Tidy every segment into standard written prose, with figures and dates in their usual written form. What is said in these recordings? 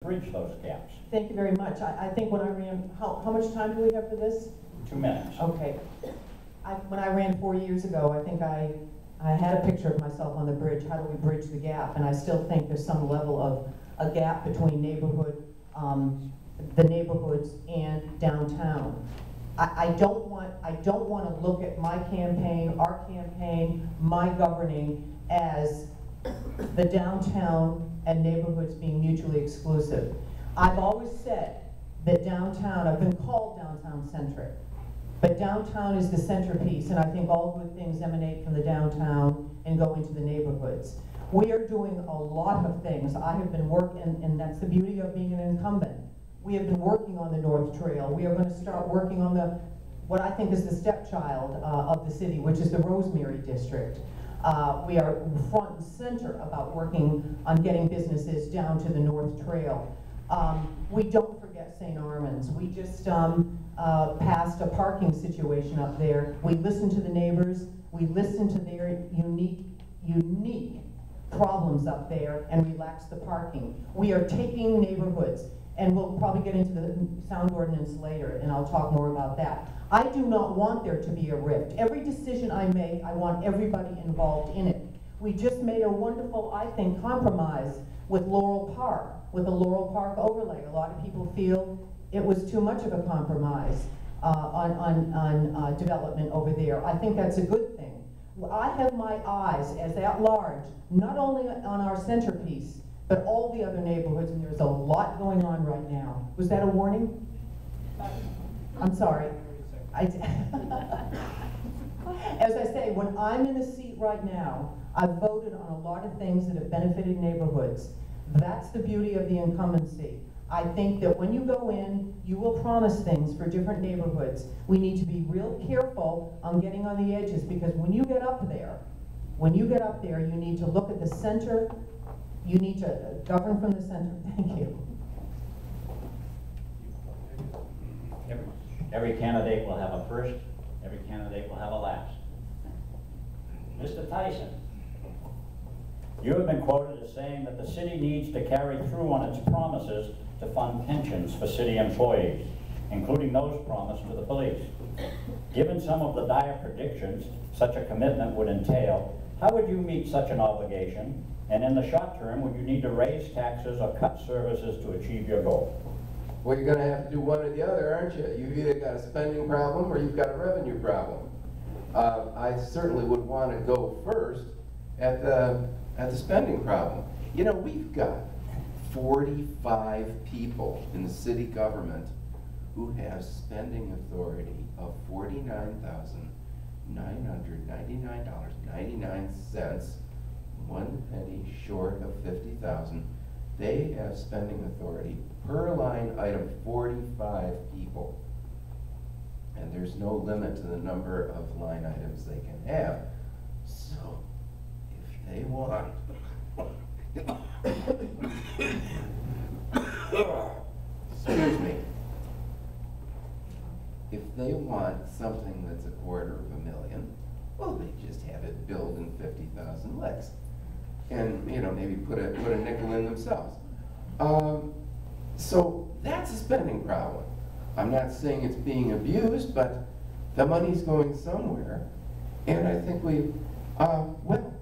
bridge those gaps. Thank you very much. I think when I ran, how much time do we have for this? 2 minutes. Okay. When I ran 4 years ago, I think I had a picture of myself on the bridge. How do we bridge the gap? And I still think there's some level of a gap between the neighborhoods and downtown. I don't want to look at my campaign, our campaign, my governing as the downtown and neighborhoods being mutually exclusive. I've always said that downtown, I've been called downtown centric, but downtown is the centerpiece, and I think all good things emanate from the downtown and go into the neighborhoods. We are doing a lot of things. I have been working, and that's the beauty of being an incumbent. We have been working on the North Trail. We are going to start working on what I think is the stepchild of the city, which is the Rosemary District. We are front and center about working on getting businesses down to the North Trail. We don't forget St. Armand's. We just passed a parking situation up there. We listened to the neighbors. We listened to their unique problems up there and relaxed the parking. We are taking neighborhoods, and we'll probably get into the sound ordinance later, and I'll talk more about that. I do not want there to be a rift. Every decision I make, I want everybody involved in it. We just made a wonderful, I think, compromise with Laurel Park, with the Laurel Park overlay. A lot of people feel it was too much of a compromise on development over there. I think that's a good thing. I have my eyes as at large, not only on our centerpiece, but all the other neighborhoods, and there's a lot going on right now. Was that a warning? I'm sorry. As I say, when I'm in the seat right now, I've voted on a lot of things that have benefited neighborhoods. That's the beauty of the incumbency. I think that when you go in, you will promise things for different neighborhoods. We need to be real careful on getting on the edges, because when you get up there, you need to look at the center. You need to govern from the center. Thank you. Every candidate will have a first, every candidate will have a last. Mr. Tyson, you have been quoted as saying that the city needs to carry through on its promises to fund pensions for city employees, including those promised to the police. Given some of the dire predictions such a commitment would entail, how would you meet such an obligation? And in the short term, would you need to raise taxes or cut services to achieve your goal? Well, you're going to have to do one or the other, aren't you? You've either got a spending problem or you've got a revenue problem. I certainly would want to go first at the spending problem. You know, we've got 45 people in the city government who have spending authority of $49,999.99, 1 penny short of $50,000. They have spending authority per line item 45 people. And there's no limit to the number of line items they can have. So, if they want, excuse me, if they want something that's $250,000, well, they just have it billed in 50,000 licks. And, you know, maybe put a nickel in themselves. So that's a spending problem. I'm not saying it's being abused, but the money's going somewhere. And I think well,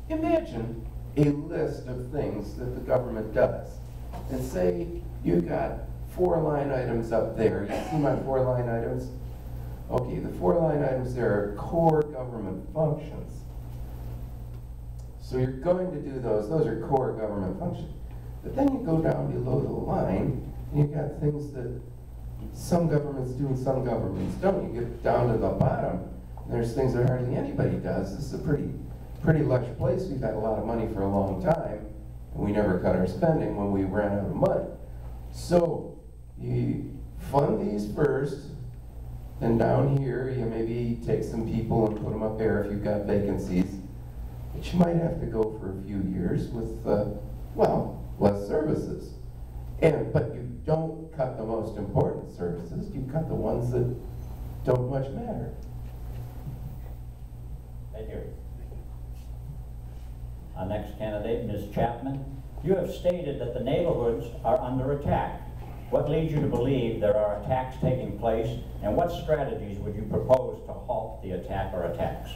imagine a list of things that the government does. And say you've got 4 line items up there. You see my 4 line items? Okay, the 4 line items there are core government functions. So you're going to do those are core government functions. But then you go down below the line, and you've got things that some governments do and some governments don't. You get down to the bottom, and there's things that hardly anybody does. This is a pretty lush place. We've had a lot of money for a long time, and we never cut our spending when we ran out of money. So you fund these first, then down here you maybe take some people and put them up there if you've got vacancies. But you might have to go for a few years with, well, less services. But you don't cut the most important services, you cut the ones that don't much matter. Thank you. Our next candidate, Ms. Chapman. You have stated that the neighborhoods are under attack. What leads you to believe there are attacks taking place, and what strategies would you propose to halt the attack or attacks?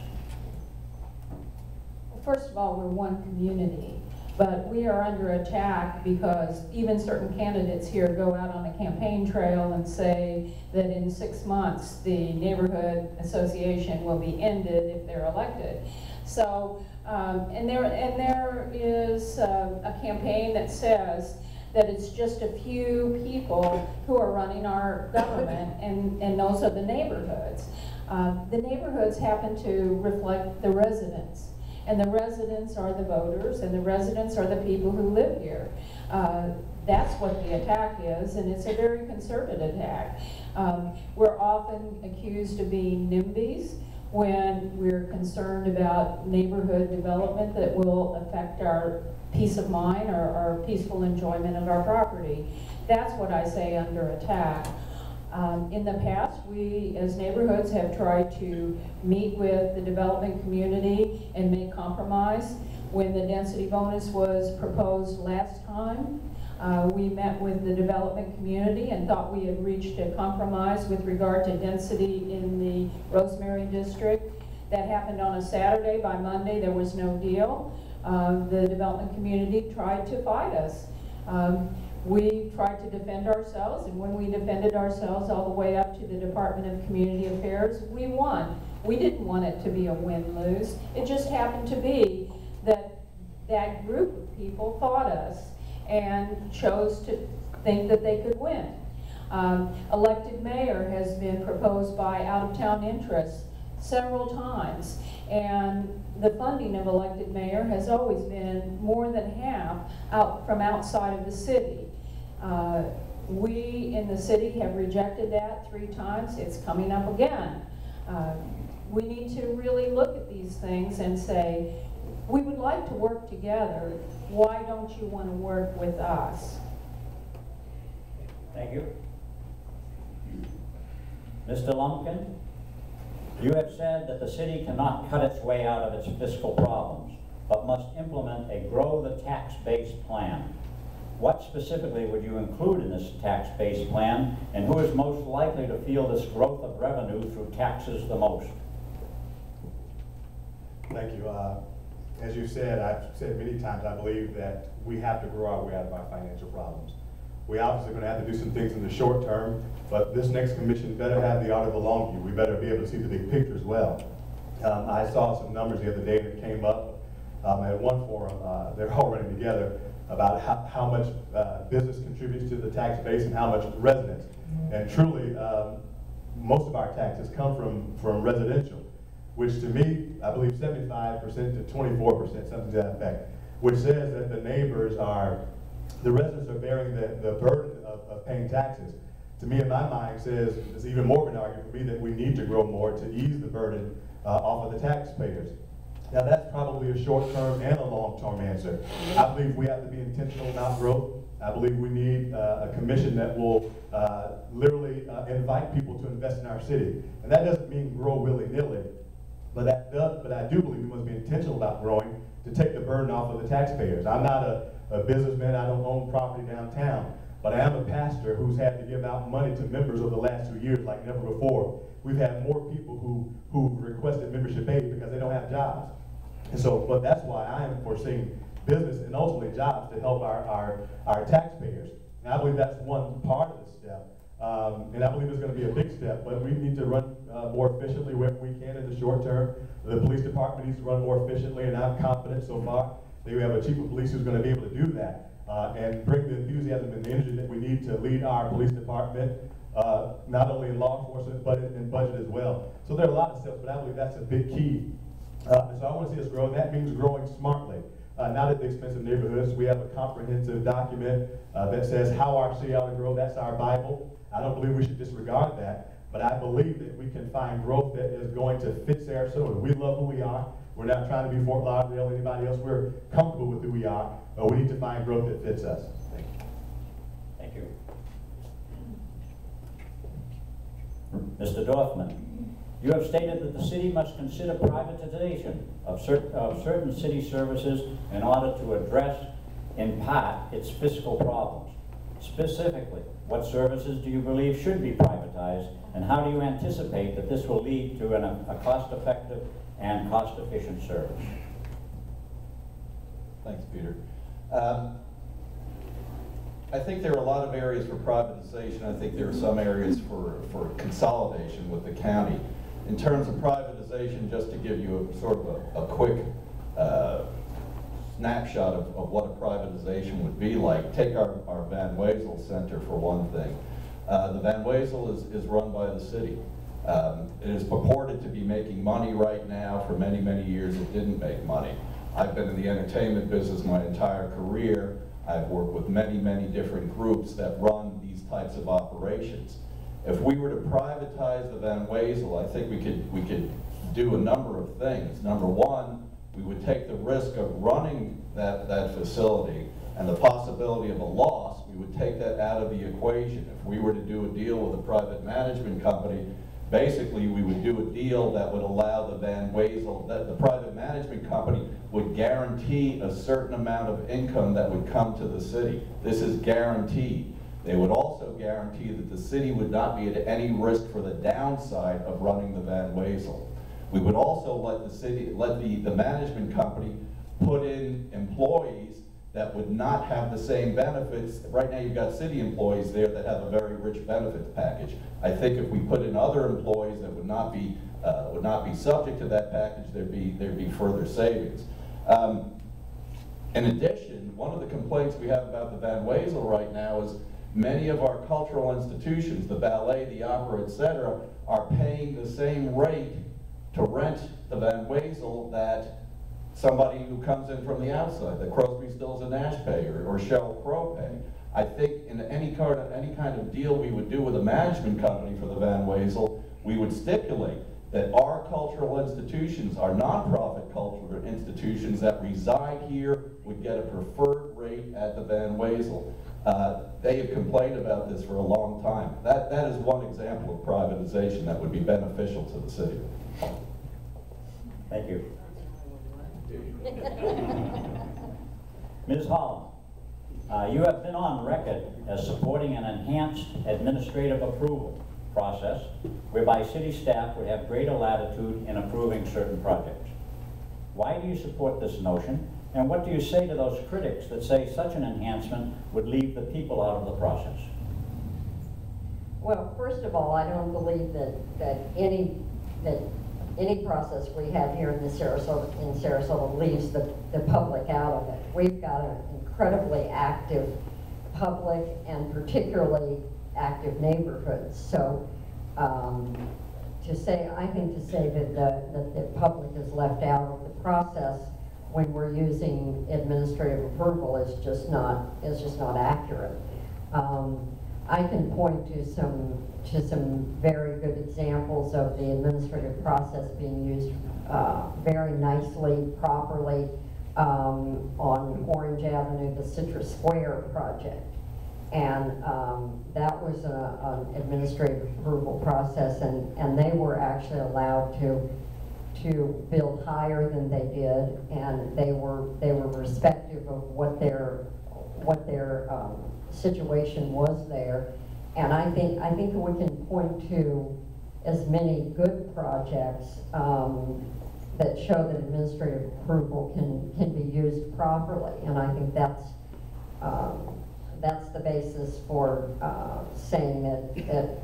First of all, we're one community, but we are under attack because even certain candidates here go out on a campaign trail and say that in 6 months the neighborhood association will be ended if they're elected. So, and there is a campaign that says that it's just a few people who are running our government, and those are the neighborhoods. The neighborhoods happen to reflect the residents. And the residents are the voters, and the residents are the people who live here. That's what the attack is, and it's a very concerted attack. We're often accused of being NIMBYs when we're concerned about neighborhood development that will affect our peace of mind or our peaceful enjoyment of our property. That's what I say under attack. In the past, we as neighborhoods have tried to meet with the development community and make compromise. When the density bonus was proposed last time, we met with the development community and thought we had reached a compromise with regard to density in the Rosemary district. That happened on a Saturday. By Monday, there was no deal. The development community tried to fight us. We tried to defend ourselves, and when we defended ourselves all the way up to the Department of Community Affairs, we won. We didn't want it to be a win-lose. It just happened to be that that group of people fought us and chose to think that they could win. Elected mayor has been proposed by out-of-town interests several times, and the funding of elected mayor has always been more than half from outside of the city. We in the city have rejected that 3 times. It's coming up again. We need to really look at these things and say, we would like to work together. Why don't you want to work with us? Thank you. Mr. Lumpkin, you have said that the city cannot cut its way out of its fiscal problems, but must implement a grow the tax base plan. What specifically would you include in this tax base plan, and who is most likely to feel this growth of revenue through taxes the most? Thank you. As you said, I've said many times, I believe that we have to grow our way out of our financial problems. We obviously are going to have to do some things in the short term, but this next commission better have the art of the long view. We better be able to see the big picture as well. I saw some numbers the other day that came up at one forum. They're all running together about how much business contributes to the tax base and how much residents. And truly, most of our taxes come from residential, which to me, I believe 75% to 24%, something to that effect, which says that the residents are bearing the burden of paying taxes. To me, in my mind, says it's even more of an argument for me that we need to grow more to ease the burden off of the taxpayers. Now, that's probably a short-term and a long-term answer. I believe we have to be intentional about growth. I believe we need a commission that will literally invite people to invest in our city. And that doesn't mean grow willy-nilly, but I do believe we must be intentional about growing to take the burden off of the taxpayers. I'm not a businessman. I don't own property downtown, but I am a pastor who's had to give out money to members over the last 2 years like never before. We've had more people who requested membership aid because they don't have jobs. And so, but that's why I am foreseeing business and ultimately jobs to help our taxpayers. And I believe that's one part of the step. And I believe it's going to be a big step, but we need to run more efficiently where we can in the short term. The police department needs to run more efficiently, and I'm confident so far that we have a chief of police who's going to be able to do that and bring the enthusiasm and the energy that we need to lead our police department, not only in law enforcement, but in budget as well. So there are a lot of steps, but I believe that's a big key. So I want to see us grow, and that means growing smartly. Not at the expense of neighborhoods. We have a comprehensive document that says how our city ought to grow. That's our Bible. I don't believe we should disregard that, but I believe that we can find growth that is going to fit Sarasota. We love who we are. We're not trying to be Fort Lauderdale or anybody else. We're comfortable with who we are, but we need to find growth that fits us. Thank you. Thank you. Mr. Dorfman, you have stated that the city must consider privatization of certain city services in order to address In part, it's fiscal problems. Specifically, what services do you believe should be privatized, and how do you anticipate that this will lead to a cost-effective and cost-efficient service? Thanks, Peter. I think there are a lot of areas for privatization. I think there are some areas for consolidation with the county. In terms of privatization, just to give you a sort of a quick snapshot of what a privatization would be like, take our Van Wezel Center for one thing. The Van Wezel is run by the city. It is purported to be making money right now. For many, many years it didn't make money. I've been in the entertainment business my entire career. I've worked with many, many different groups that run these types of operations. If we were to privatize the Van Wezel, I think we could do a number of things. Number one, we would take the risk of running that facility and the possibility of a loss. We would take that out of the equation. If we were to do a deal with a private management company, basically we would do a deal that would allow the Van Wezel, that the private management company would guarantee a certain amount of income that would come to the city. This is guaranteed. They would also guarantee that the city would not be at any risk for the downside of running the Van Wezel. We would also let the management company put in employees that would not have the same benefits. Right now you've got city employees there that have a very rich benefits package. I think if we put in other employees that would not be subject to that package, there'd be further savings. In addition, one of the complaints we have about the Van Wezel right now is many of our cultural institutions, the ballet, the opera, etc., are paying the same rate to rent the Van Wezel that somebody who comes in from the outside, that Crosby, Stills and Nash pay, or Sheryl Crow pay. I think in any kind of deal we would do with a management company for the Van Wezel, we would stipulate that our cultural institutions, our nonprofit cultural institutions that reside here, would get a preferred rate at the Van Wezel. They have complained about this for a long time. That is one example of privatization that would be beneficial to the city. Thank you. Ms. Holland, you have been on record as supporting an enhanced administrative approval process whereby city staff would have greater latitude in approving certain projects. Why do you support this notion, and what do you say to those critics that say such an enhancement would leave the people out of the process? Well, first of all, I don't believe that any process we have here in Sarasota leaves the public out of it. We've got an incredibly active public and particularly active neighborhoods. So I think to say that the public is left out of the process when we're using administrative approval is just not accurate. I can point to some very good examples of the administrative process being used very nicely, properly on Orange Avenue, the Citrus Square project. And that was an administrative approval process, and they were actually allowed to build higher than they did, and they were respective of what their situation was there. And I think that we can point to as many good projects that show that administrative approval can be used properly, and I think that's the basis for saying that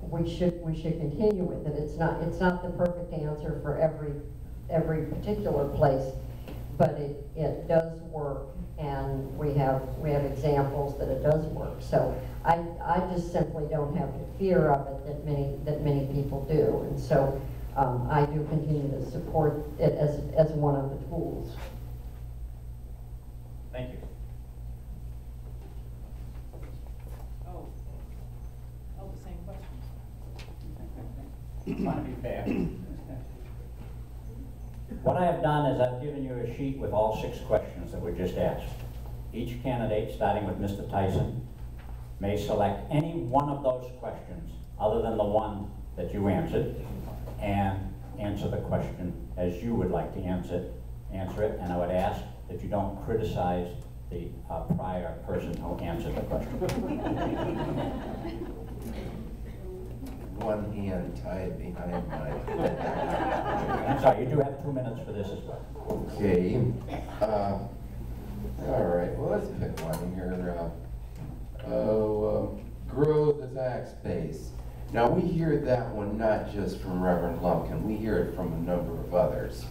we should continue with it. It's not the perfect answer for every particular place, but it does work, and we have examples that it does work. So I just simply don't have the fear of it that many people do, and so I do continue to support it as one of the tools. Thank you. The same questions. Trying to be fair. What I have done is I've given you a sheet with all 6 questions that were just asked. Each candidate, starting with Mr. Tyson, may select any one of those questions other than the one that you answered, and answer the question as you would like to answer it, and I would ask that you don't criticize the prior person who answered the question. One hand tied behind my I'm sorry, you do have 2 minutes for this as well. Okay. All right, well, let's pick one here. Grow the tax base. Now, we hear that one not just from Reverend Lumpkin, we hear it from a number of others.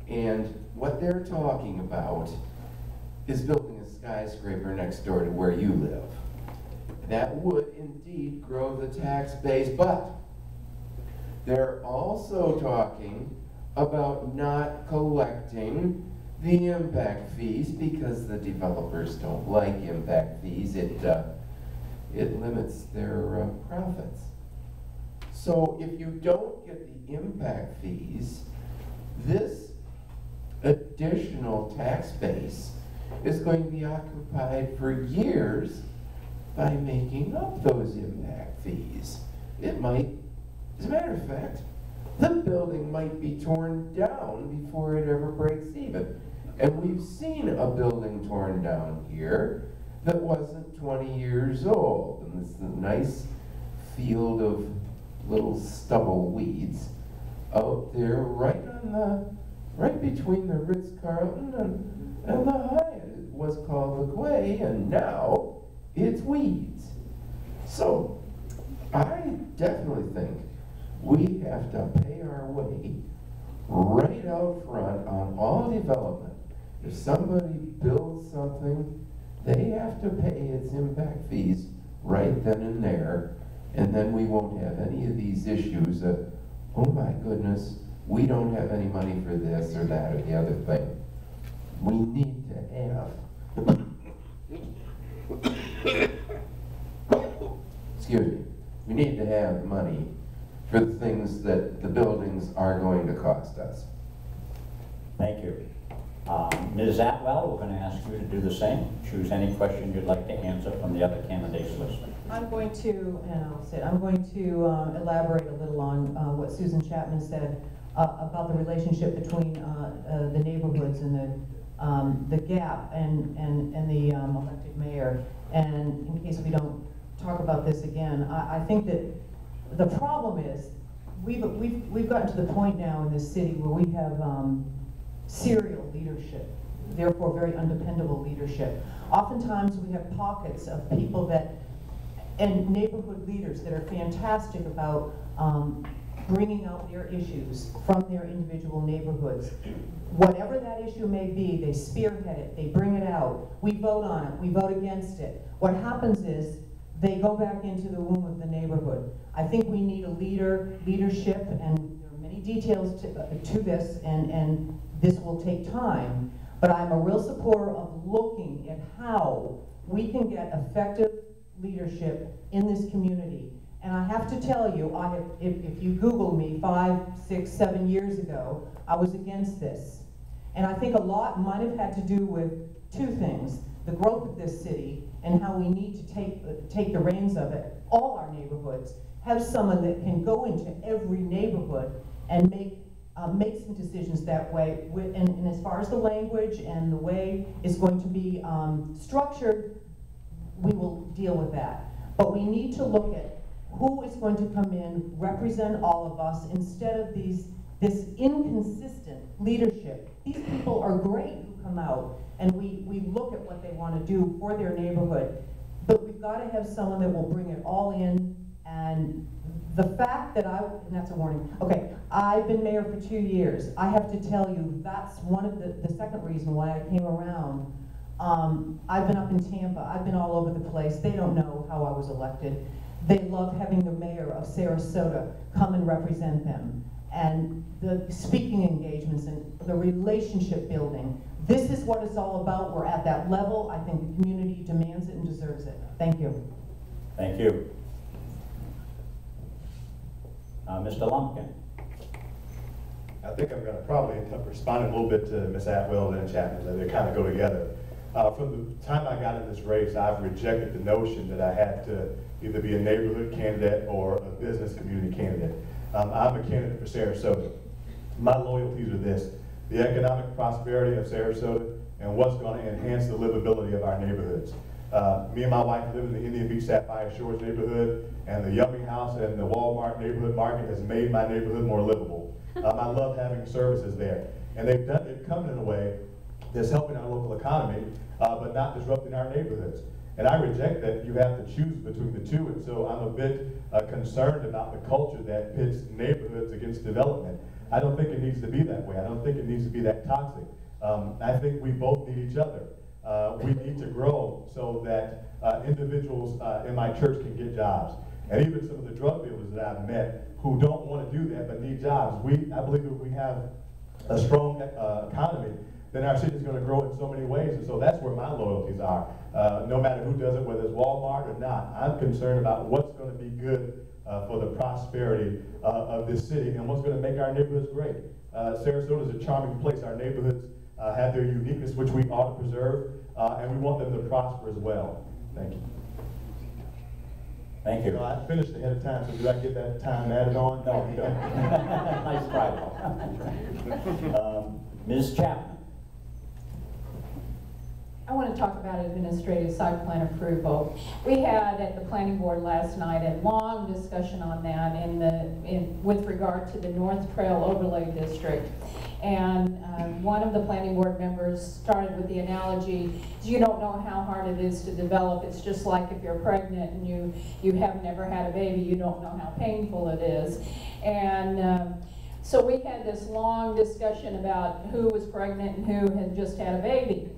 And what they're talking about is building a skyscraper next door to where you live. That would indeed grow the tax base, but they're also talking about not collecting the impact fees because the developers don't like impact fees. It limits their profits. So if you don't get the impact fees, this additional tax base is going to be occupied for years by making up those impact fees. It might, as a matter of fact, the building might be torn down before it ever breaks even. And we've seen a building torn down here that wasn't 20 years old. And it's a nice field of little stubble weeds out there right between the Ritz-Carlton and the Hyatt. It was called the Quay, and now it's weeds. So I definitely think we have to pay our way right out front on all development. If somebody builds something, they have to pay its impact fees right then and there, and then we won't have any of these issues of, oh my goodness, we don't have any money for this or that or the other thing. We need to have, excuse me, we need to have money for the things that the buildings are going to cost us. Thank you. Ms. Atwell, we're going to ask you to do the same. Choose any question you'd like to answer from the other candidates listed. I'm going to, and I'll say, I'm going to elaborate a little on what Susan Chapman said about the relationship between the neighborhoods and the gap and the elected mayor. And in case we don't talk about this again, I think that the problem is we've gotten to the point now in this city where we have serial leadership, therefore very undependable leadership. Oftentimes we have pockets of people and neighborhood leaders that are fantastic about bringing out their issues from their individual neighborhoods. Whatever that issue may be, they spearhead it, they bring it out, we vote on it, we vote against it. What happens is they go back into the womb of the neighborhood. I think we need a leadership, and there are many details to this, and this will take time, but I'm a real supporter of looking at how we can get effective leadership in this community. And I have to tell you, if you Google me 5, 6, 7 years ago, I was against this. And I think a lot might have had to do with two things: the growth of this city and how we need to take the reins of it. All our neighborhoods have someone that can go into every neighborhood and make some decisions that way. And as far as the language and the way it's going to be structured, we will deal with that. But we need to look at who is going to come in, represent all of us, instead of this inconsistent leadership. These people are great who come out, and we look at what they want to do for their neighborhood. But we've got to have someone that will bring it all in. And the fact that and that's a warning. Okay, I've been mayor for 2 years. I have to tell you, that's one of the second reason why I came around. I've been up in Tampa. I've been all over the place. They don't know how I was elected. They love having the mayor of Sarasota come and represent them. And the speaking engagements and the relationship building. This is what it's all about. We're at that level. I think the community demands it and deserves it. Thank you. Thank you. Mr. Lumpkin. I think I'm going to probably end up responding a little bit to Ms. Atwell and Chapman. They kind of go together. From the time I got in this race, I've rejected the notion that I had to either be a neighborhood candidate or a business community candidate. I'm a candidate for Sarasota. My loyalties are this: the economic prosperity of Sarasota, and what's going to enhance the livability of our neighborhoods. Me and my wife live in the Indian Beach Sapphire Shores neighborhood, and the Yummy House and the Walmart neighborhood market has made my neighborhood more livable. I love having services there, and they've come in a way that's helping our local economy, but not disrupting our neighborhoods. And I reject that you have to choose between the two, and so I'm a bit concerned about the culture that pits neighborhoods against development. I don't think it needs to be that way. I don't think it needs to be that toxic. I think we both need each other. We need to grow so that individuals in my church can get jobs. And even some of the drug dealers that I've met who don't want to do that but need jobs. I believe if we have a strong economy, then our city is going to grow in so many ways. And so that's where my loyalties are. No matter who does it, whether it's Walmart or not, I'm concerned about what's going to be good for the prosperity of this city and what's going to make our neighborhoods great. Sarasota is a charming place. Our neighborhoods have their uniqueness, which we ought to preserve, and we want them to prosper as well. Thank you. Thank you. You know, I finished ahead of time, so do I get that time added on? No, you don't. Nice try, Paul. Ms. Chapman. I want to talk about administrative site plan approval. We had at the planning board last night a long discussion on that with regard to the North Trail Overlay District. And one of the planning board members started with the analogy, you don't know how hard it is to develop. It's just like if you're pregnant and you have never had a baby, you don't know how painful it is. And so we had this long discussion about who was pregnant and who had just had a baby.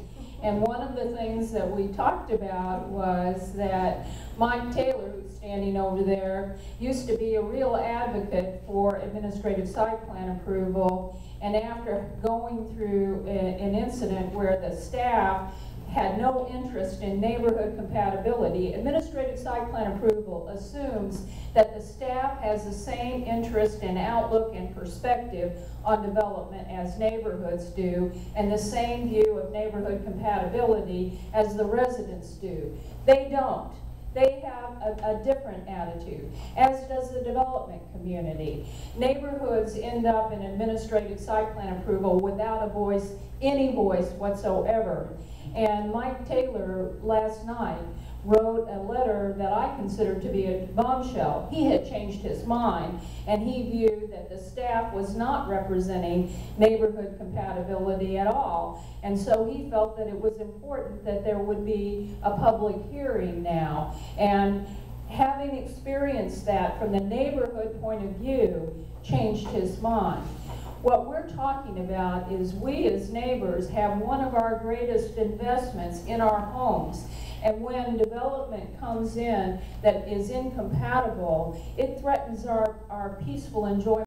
And one of the things that we talked about was that Mike Taylor, who's standing over there, used to be a real advocate for administrative site plan approval. And after going through an incident where the staff had no interest in neighborhood compatibility, administrative site plan approval assumes that the staff has the same interest and outlook and perspective on development as neighborhoods do, and the same view of neighborhood compatibility as the residents do. They don't. They have a different attitude, as does the development community. Neighborhoods end up in administrative site plan approval without a voice, any voice whatsoever. And Mike Taylor last night wrote a letter that I considered to be a bombshell. He had changed his mind, and he viewed that the staff was not representing neighborhood compatibility at all. And so he felt that it was important that there would be a public hearing now. And having experienced that from the neighborhood point of view, changed his mind. What we're talking about is we as neighbors have one of our greatest investments in our homes. And when development comes in that is incompatible, it threatens our peaceful enjoyment